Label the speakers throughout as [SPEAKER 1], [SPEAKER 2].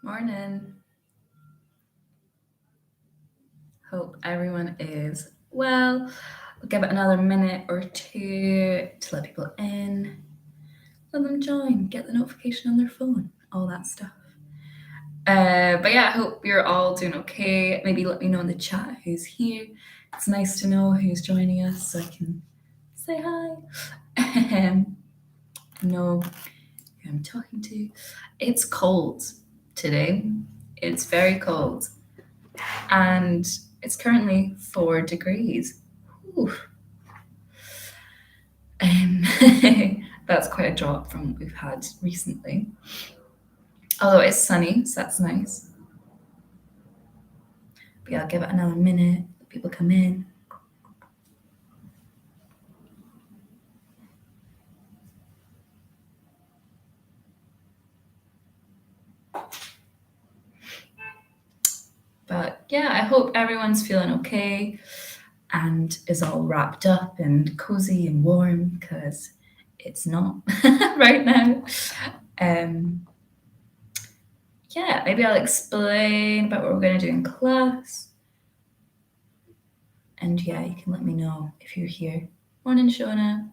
[SPEAKER 1] Morning. Hope everyone is well. We'll give it another minute or two to let people in. Let them join, get the notification on their phone, all that stuff. But yeah, I hope you're all doing okay. Maybe let me know in the chat who's here. It's nice to know who's joining us so I can say hi. Know who I'm talking to. It's cold today. It's very cold. And it's currently 4 degrees. Whew. That's quite a drop from what we've had recently. Although it's sunny, so that's nice. But yeah, I'll give it another minute. Let people come in. But yeah, I hope everyone's feeling okay and is all wrapped up and cozy and warm because it's not right now. Yeah, maybe I'll explain about what we're going to do in class. And yeah, you can let me know if you're here. Morning, Shona.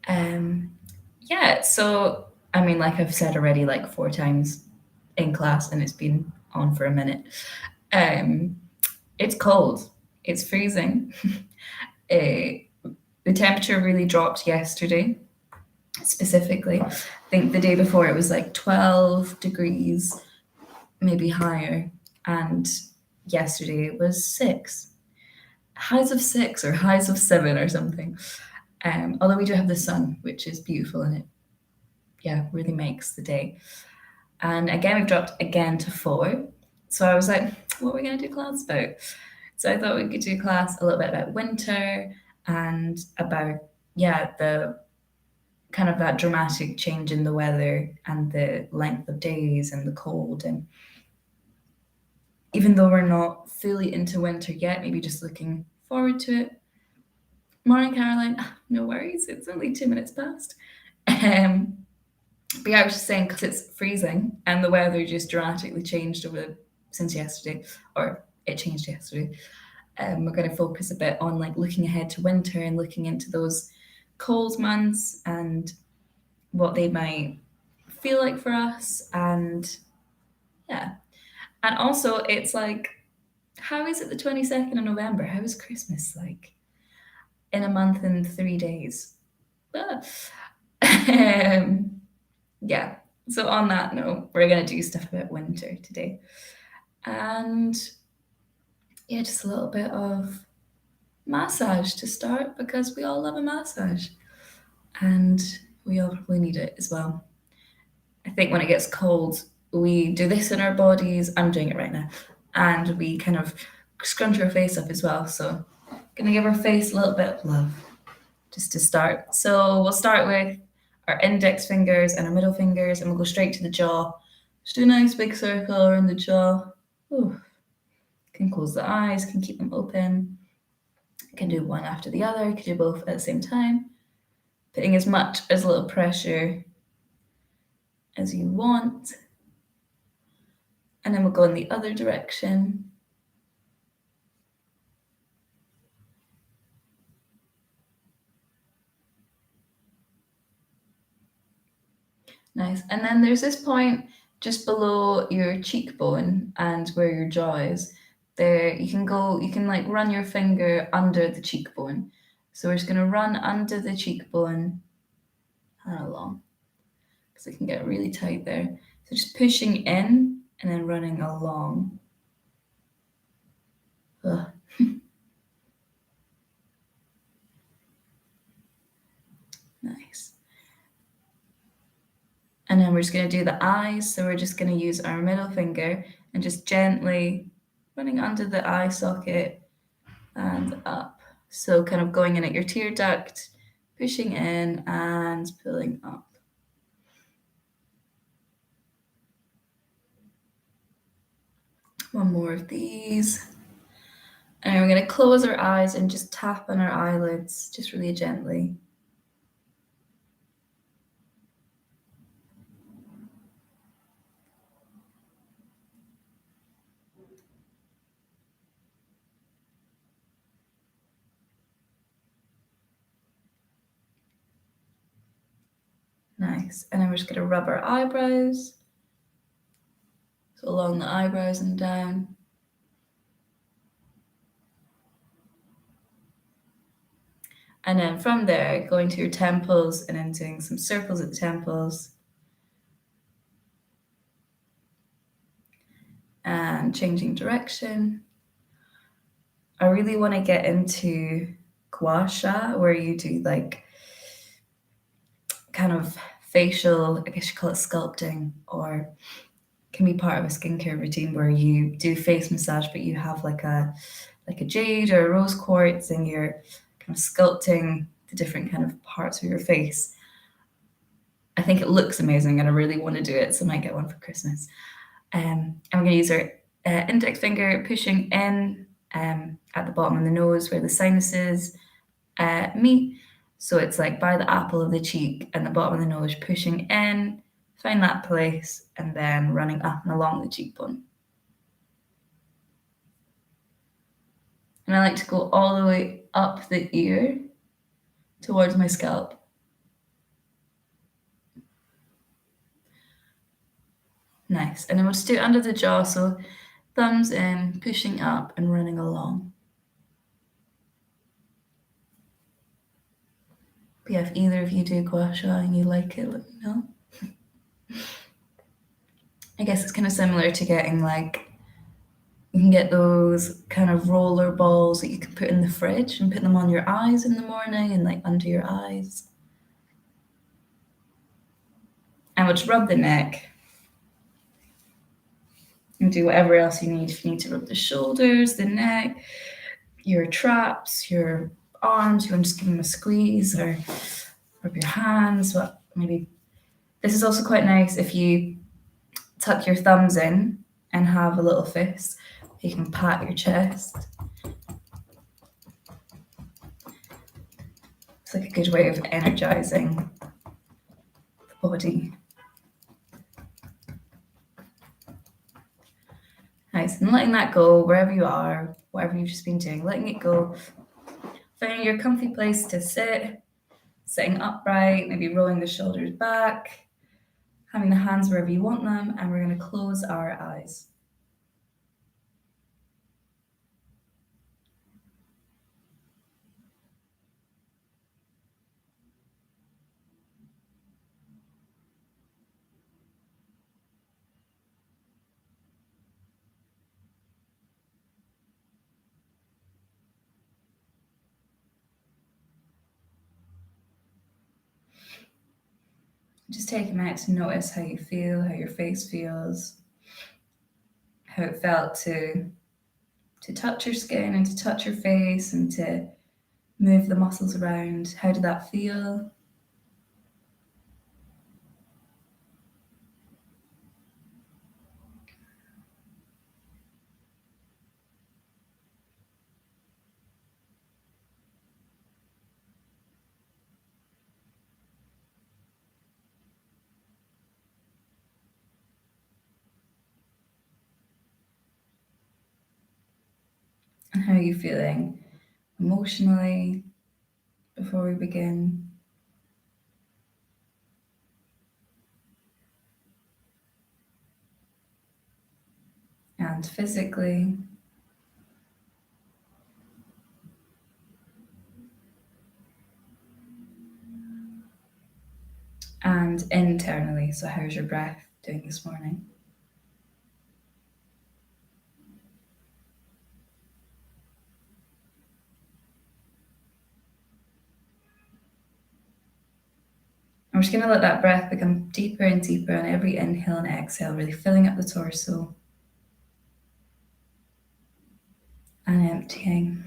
[SPEAKER 1] Yeah, so I mean, like I've said already, like 4 times in class, and it's been on for a minute. It's cold. It's freezing. The temperature really dropped yesterday, specifically. I think the day before it was like 12 degrees, maybe higher, and yesterday it was 6. Highs of 6 or highs of 7 or something. Although we do have the sun, which is beautiful, and it, yeah, really makes the day. And again, we've dropped again to 4. So I was like, what are we going to do class about? So I thought we could do class a little bit about winter and about, yeah, the kind of that dramatic change in the weather and the length of days and the cold. And even though we're not fully into winter yet, maybe just looking forward to it. Morning, Caroline. No worries, it's only 2 minutes past. But yeah, I was just saying, because it's freezing and the weather just dramatically changed since yesterday, or it changed yesterday. We're going to focus a bit on like looking ahead to winter and looking into those cold months and what they might feel like for us. And yeah, and also it's like, how is it the 22nd of November? How is Christmas like in a month and 3 days? Yeah. So on that note, we're gonna do stuff about winter today. And yeah, just a little bit of massage to start because we all love a massage. And we all probably need it as well. I think when it gets cold, we do this in our bodies. I'm doing it right now. And we kind of scrunch our face up as well. So gonna give our face a little bit of love just to start. So we'll start with our index fingers and our middle fingers, and we'll go straight to the jaw. Just do a nice big circle around the jaw. Ooh. Can close the eyes, can keep them open. Can do one after the other, can do both at the same time. Putting as much as little pressure as you want. And then we'll go in the other direction. Nice. And then there's this point just below your cheekbone and where your jaw is. There you can like run your finger under the cheekbone. So we're just gonna run under the cheekbone and along. Because it can get really tight there. So just pushing in and then running along. Ugh. Nice. And then we're just going to do the eyes. So we're just going to use our middle finger and just gently running under the eye socket and up. So kind of going in at your tear duct, pushing in and pulling up. One more of these. And we're going to close our eyes and just tap on our eyelids, just really gently. Nice. And then we're just going to rub our eyebrows. So along the eyebrows and down. And then from there, going to your temples and then doing some circles at the temples. And changing direction. I really want to get into gua sha, where you do like kind of facial, I guess you call it sculpting, or can be part of a skincare routine where you do face massage, but you have like a jade or a rose quartz and you're kind of sculpting the different kind of parts of your face. I think it looks amazing and I really want to do it, so I might get one for Christmas. And we're going to use our index finger pushing in at the bottom of the nose where the sinuses meet. So it's like by the apple of the cheek and the bottom of the nose, pushing in, find that place, and then running up and along the cheekbone. And I like to go all the way up the ear towards my scalp. Nice. And then we'll just do it under the jaw. So thumbs in, pushing up and running along. But yeah, if either of you do gua sha and you like it, let me know. I guess it's kind of similar to getting like, you can get those kind of roller balls that you can put in the fridge and put them on your eyes in the morning and like under your eyes. And we'll just rub the neck and do whatever else you need. If you need to rub the shoulders, the neck, your traps, your arms, you want to just give them a squeeze or rub your hands. What maybe this is also quite nice if you tuck your thumbs in and have a little fist. You can pat your chest. It's like a good way of energizing the body. Nice, and letting that go wherever you are, whatever you've just been doing, letting it go. Finding your comfy place to sit, sitting upright, maybe rolling the shoulders back, having the hands wherever you want them, and we're going to close our eyes. Just take a minute to notice how you feel, how your face feels, how it felt to touch your skin and to touch your face and to move the muscles around. How did that feel? And how are you feeling emotionally before we begin? And physically. And internally. So, how's your breath doing this morning? I'm just going to let that breath become deeper and deeper on every inhale and exhale, really filling up the torso and emptying.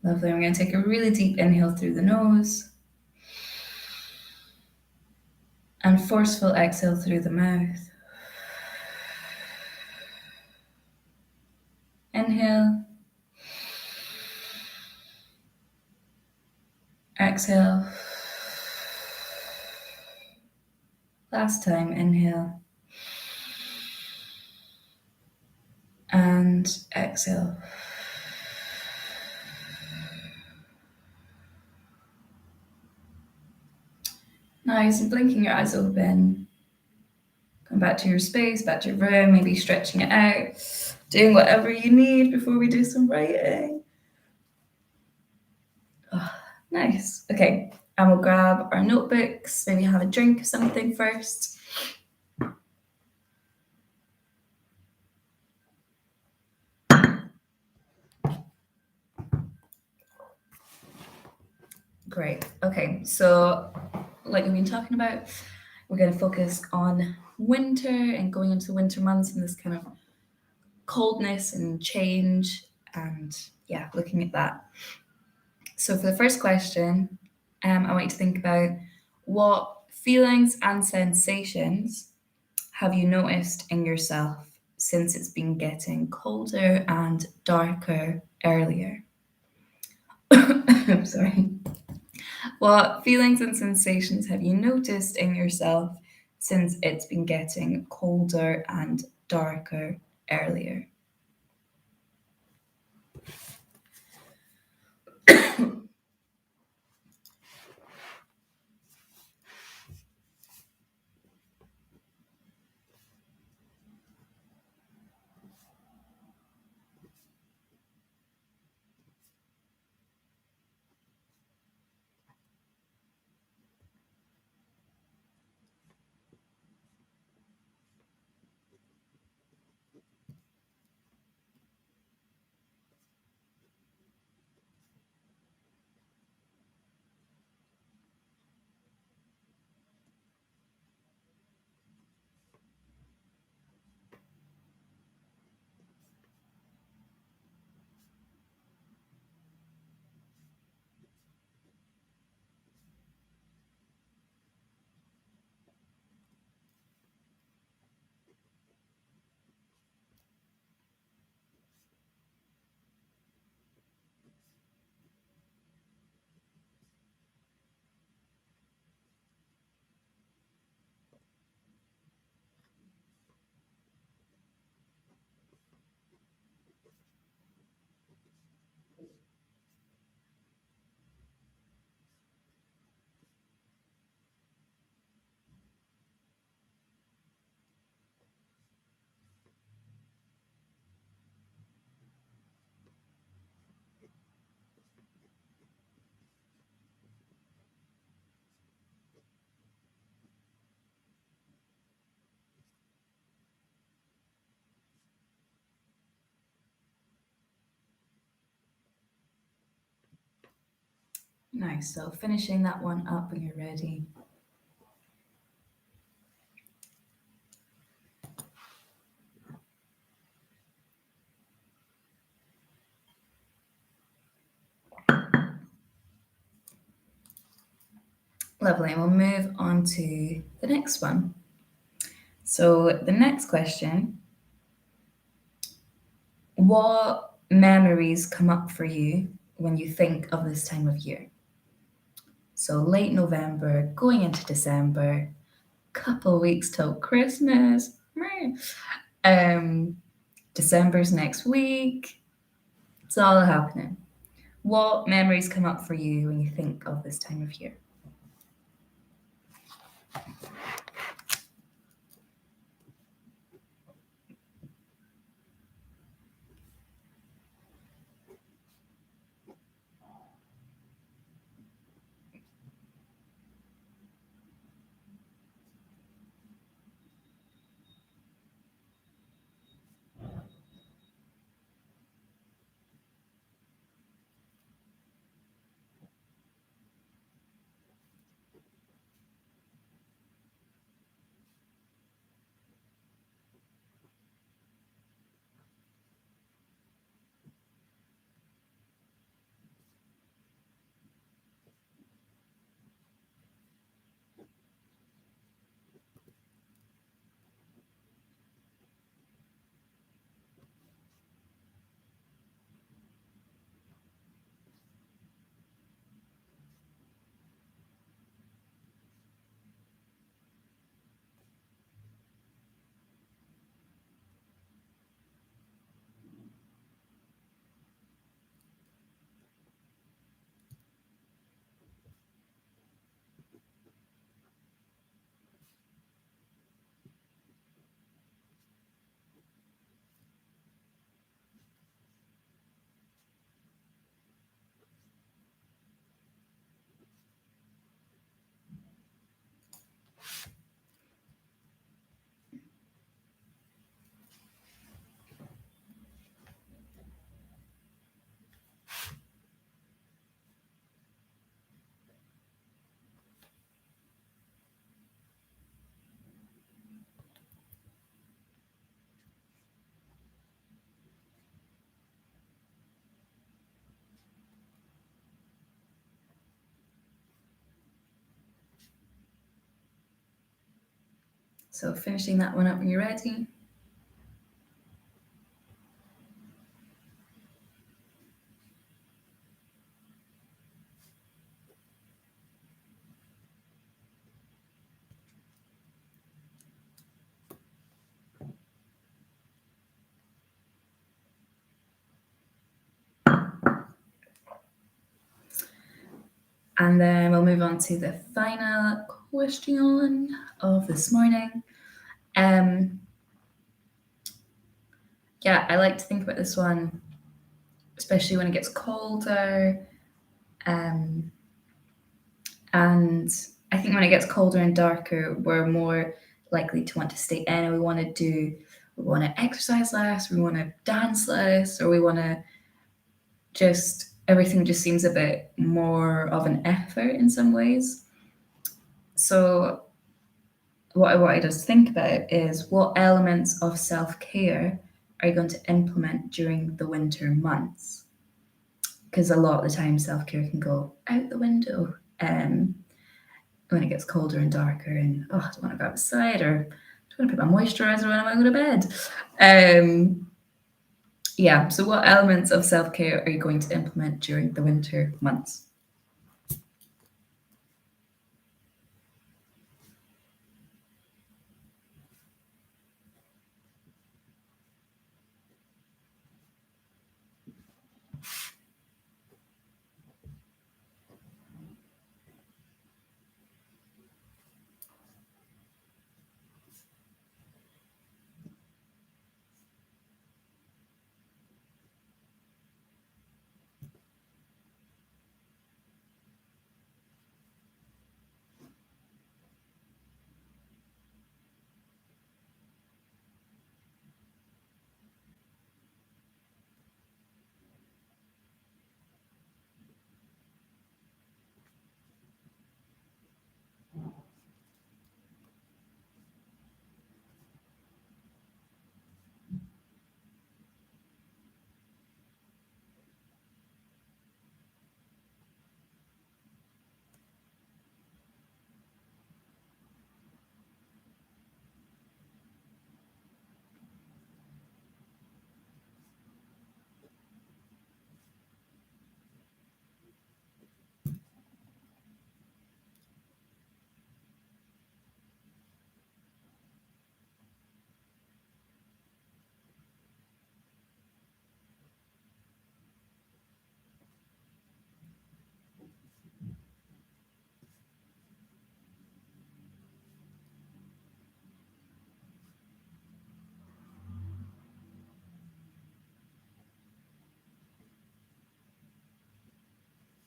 [SPEAKER 1] Lovely. I'm going to take a really deep inhale through the nose and forceful exhale through the mouth. Inhale. exhale. Last time, inhale. And exhale. Nice, and blinking your eyes open. Come back to your space, back to your room, maybe stretching it out, doing whatever you need before we do some writing. Oh, nice. Okay, and we'll grab our notebooks, maybe have a drink of something first. Great. Okay, so like we've been talking about, we're going to focus on winter and going into the winter months and this kind of coldness and change, and yeah, looking at that. So for the first question, I want you to think about what feelings and sensations have you noticed in yourself since it's been getting colder and darker earlier? I'm sorry. What feelings and sensations have you noticed in yourself since it's been getting colder and darker earlier? Nice. So finishing that one up when you're ready. Lovely. And we'll move on to the next one. So the next question, what memories come up for you when you think of this time of year? So late November, going into December, couple weeks till Christmas. December's next week. It's all happening. What memories come up for you when you think of this time of year? So finishing that one up when you're ready. And then we'll move on to the final question of this morning. Yeah, I like to think about this one, especially when it gets colder. And I think when it gets colder and darker, we're more likely to want to stay in, and we want to exercise less, we want to dance less, or we want to everything just seems a bit more of an effort in some ways. So what I wanted us to think about is what elements of self-care are you going to implement during the winter months? Because a lot of the time self-care can go out the window when it gets colder and darker, and I don't want to go outside, or I don't want to put my moisturizer when I go to bed. Yeah, so what elements of self-care are you going to implement during the winter months?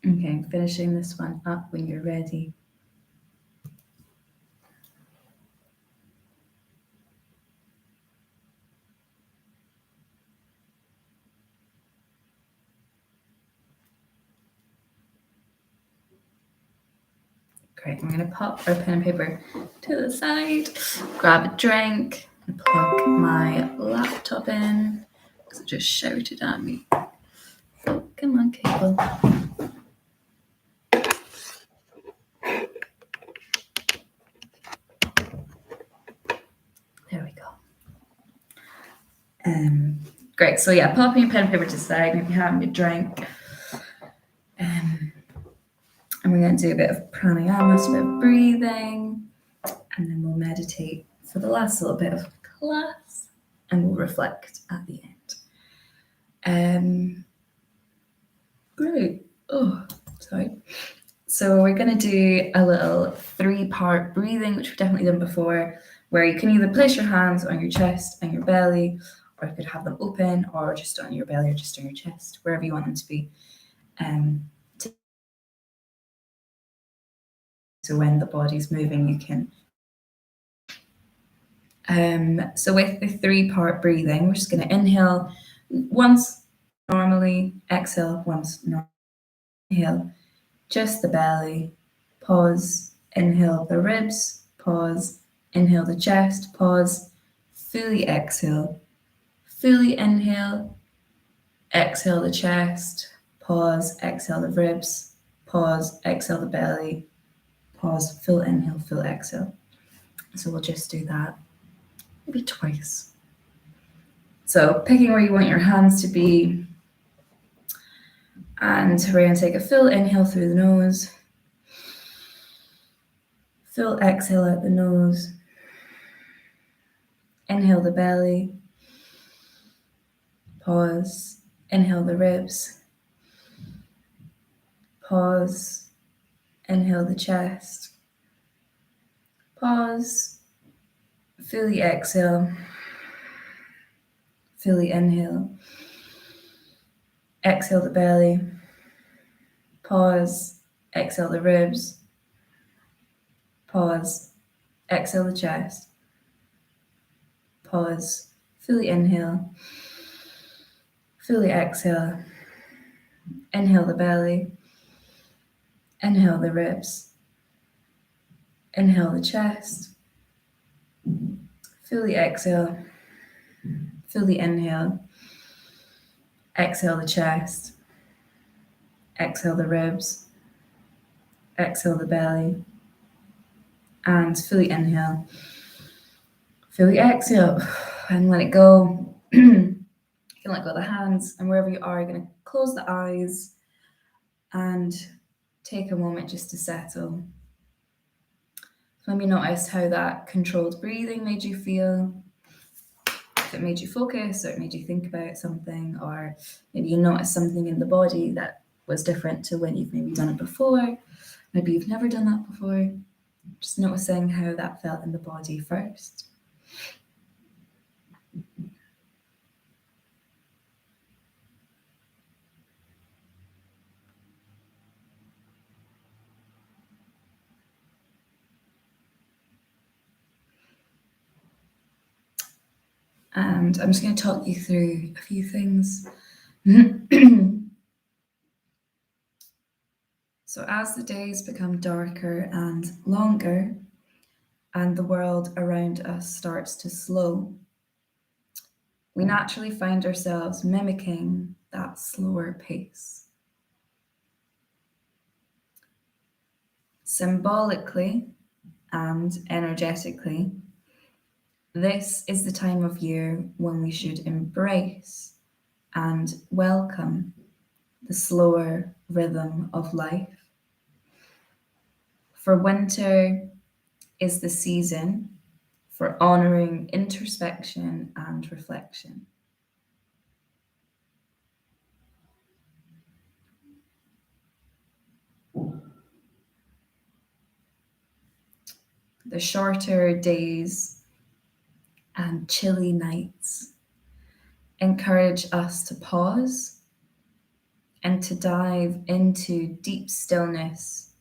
[SPEAKER 1] Okay, finishing this one up when you're ready. Great, I'm going to pop our pen and paper to the side, grab a drink, and plug my laptop in, because it just shouted at me. Oh, come on, cable. There we go. Great, so yeah, popping your pen and paper to the side, maybe having a drink. And we're going to do a bit of pranayama, so a bit of breathing, and then we'll meditate for the last little bit of class, and we'll reflect at the end. Great. Oh, sorry. So we're going to do a little 3-part breathing, which we've definitely done before, where you can either place your hands on your chest and your belly, or you could have them open, or just on your belly, or just on your chest, wherever you want them to be. So when the body's moving, you can. So with the 3-part breathing, we're just going to inhale once normally, exhale once normally. Inhale just the belly, pause, inhale the ribs, pause, inhale the chest, pause, fully exhale, fully inhale, exhale the chest, pause, exhale the ribs, pause, exhale the belly, pause, full inhale, full exhale. So we'll just do that maybe twice. So picking where you want your hands to be. And we're going to take a full inhale through the nose. Full exhale out the nose. Inhale the belly. Pause. Inhale the ribs. Pause. Inhale the chest. Pause. Fully exhale. Fully inhale. Exhale the belly. Pause. Exhale the ribs. Pause. Exhale the chest. Pause. Fully inhale. Fully exhale. Inhale the belly. Inhale the ribs. Inhale the chest. Fully exhale. Fully inhale. Exhale the chest. Exhale the ribs. Exhale the belly. And fully inhale. Fully exhale. And let it go. You can let go of the hands. And wherever you are, you're going to close the eyes and take a moment just to settle. Maybe notice how that controlled breathing made you feel. If it made you focus or it made you think about something, or maybe you noticed something in the body that was different to when you've maybe done it before. Maybe you've never done that before. Just noticing how that felt in the body first. And I'm just going to talk you through a few things. So as the days become darker and longer, and the world around us starts to slow, we naturally find ourselves mimicking that slower pace. Symbolically and energetically, this is the time of year when we should embrace and welcome the slower rhythm of life. For winter is the season for honoring introspection and reflection. The shorter days and chilly nights encourage us to pause and to dive into deep stillness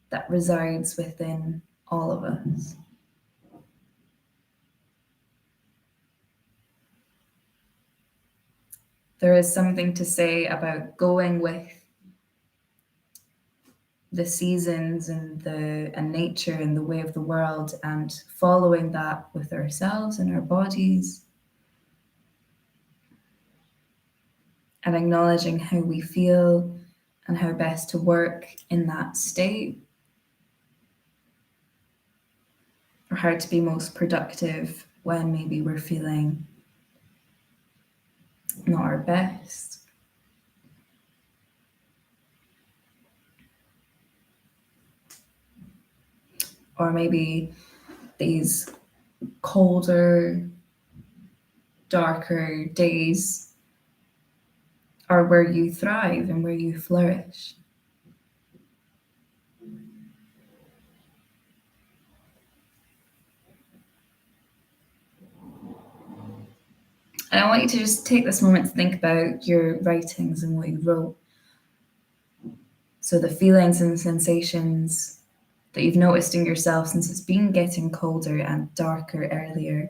[SPEAKER 1] that resides within all of us. There is something to say about going with the seasons and nature and the way of the world, and following that with ourselves and our bodies, and acknowledging how we feel and how best to work in that state, or how to be most productive when maybe we're feeling not our best. Or maybe these colder, darker days are where you thrive and where you flourish. And I want you to just take this moment to think about your writings and what you wrote. So the feelings and sensations that you've noticed in yourself since it's been getting colder and darker earlier.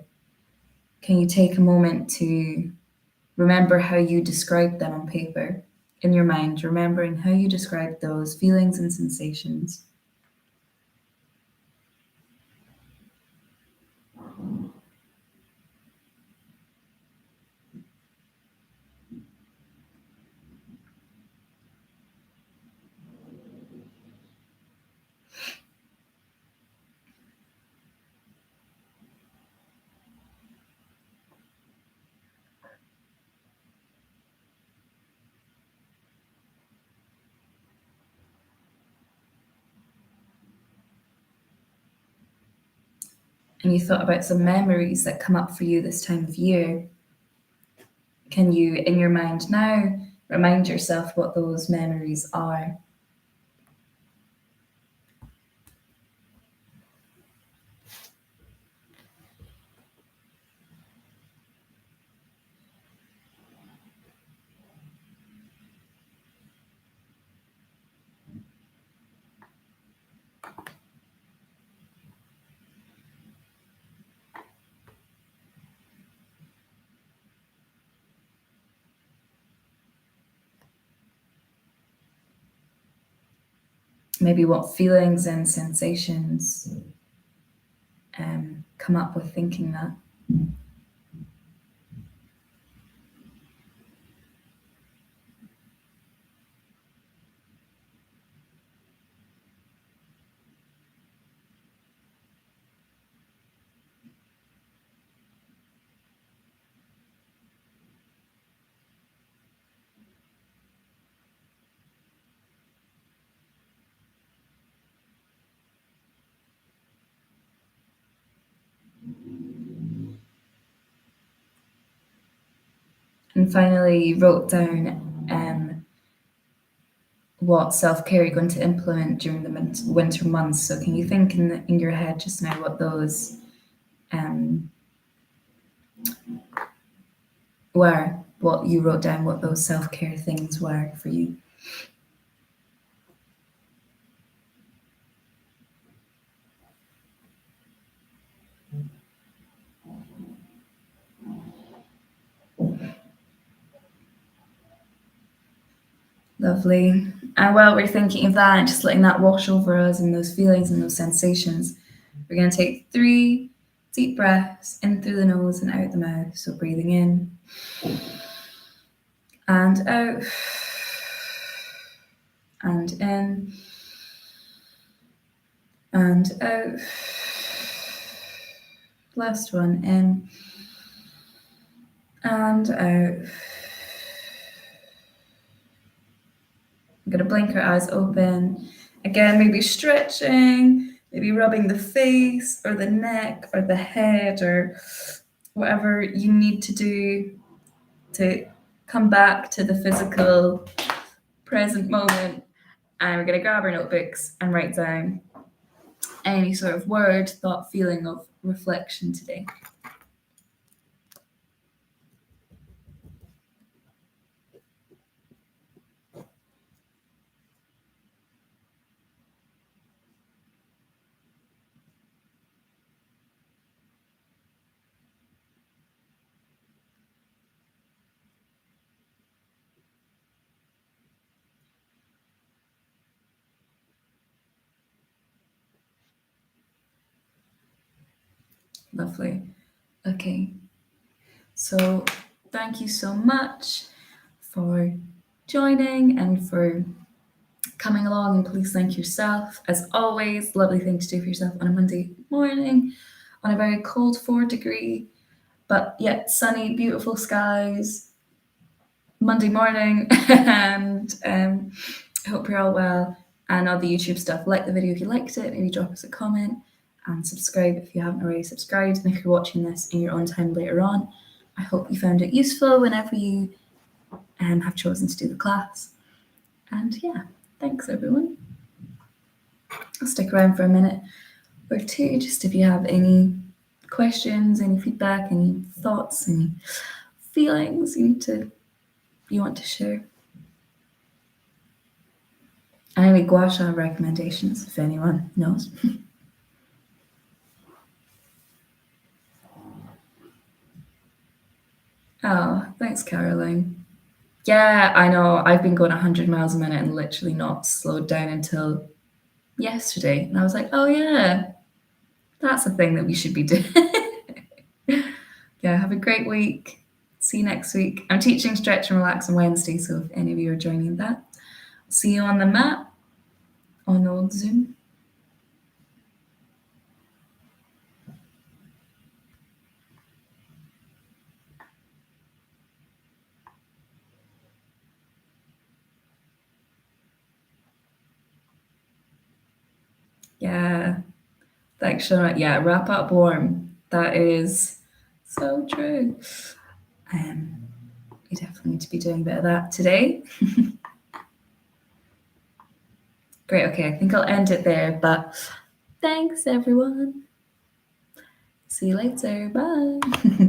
[SPEAKER 1] Can you take a moment to remember how you described them on paper in your mind, remembering how you described those feelings and sensations? and you thought about some memories that come up for you this time of year, can you, in your mind now, remind yourself what those memories are? Maybe what feelings and sensations come up with thinking that? And finally, you wrote down what self care you're going to implement during the winter months. So, can you think in your head just now what those were? What you wrote down, what those self care things were for you? Lovely. And while we're thinking of that and just letting that wash over us and those feelings and those sensations, we're going to take 3 deep breaths in through the nose and out the mouth. So breathing in and out and in and out. Last one, in and out. I'm going to blink our eyes open. Again, maybe stretching, maybe rubbing the face or the neck or the head or whatever you need to do to come back to the physical present moment. And we're going to grab our notebooks and write down any sort of word, thought, feeling of reflection today. Lovely. Okay. So thank you so much for joining and for coming along, and please thank yourself. As always, lovely thing to do for yourself on a Monday morning on a very cold 4 degree, but yet sunny, beautiful skies, Monday morning. And I hope you're all well. And all the YouTube stuff, like the video if you liked it, maybe drop us a comment and subscribe if you haven't already subscribed. And if you're watching this in your own time later on, I hope you found it useful whenever you have chosen to do the class. And yeah, thanks everyone. I'll stick around for a minute or two just if you have any questions, any feedback, any thoughts, any feelings you want to share. Any gua sha recommendations if anyone knows. Oh, thanks, Caroline. Yeah, I know. I've been going 100 miles a minute and literally not slowed down until yesterday. And I was like, oh, yeah, that's a thing that we should be doing. Yeah, have a great week. See you next week. I'm teaching Stretch and Relax on Wednesday, so if any of you are joining that, I'll see you on the mat on old Zoom. Yeah. Thanks, Shona. Yeah, wrap up warm. That is so true. We definitely need to be doing a bit of that today. Great. Okay, I think I'll end it there. But thanks, everyone. See you later. Bye.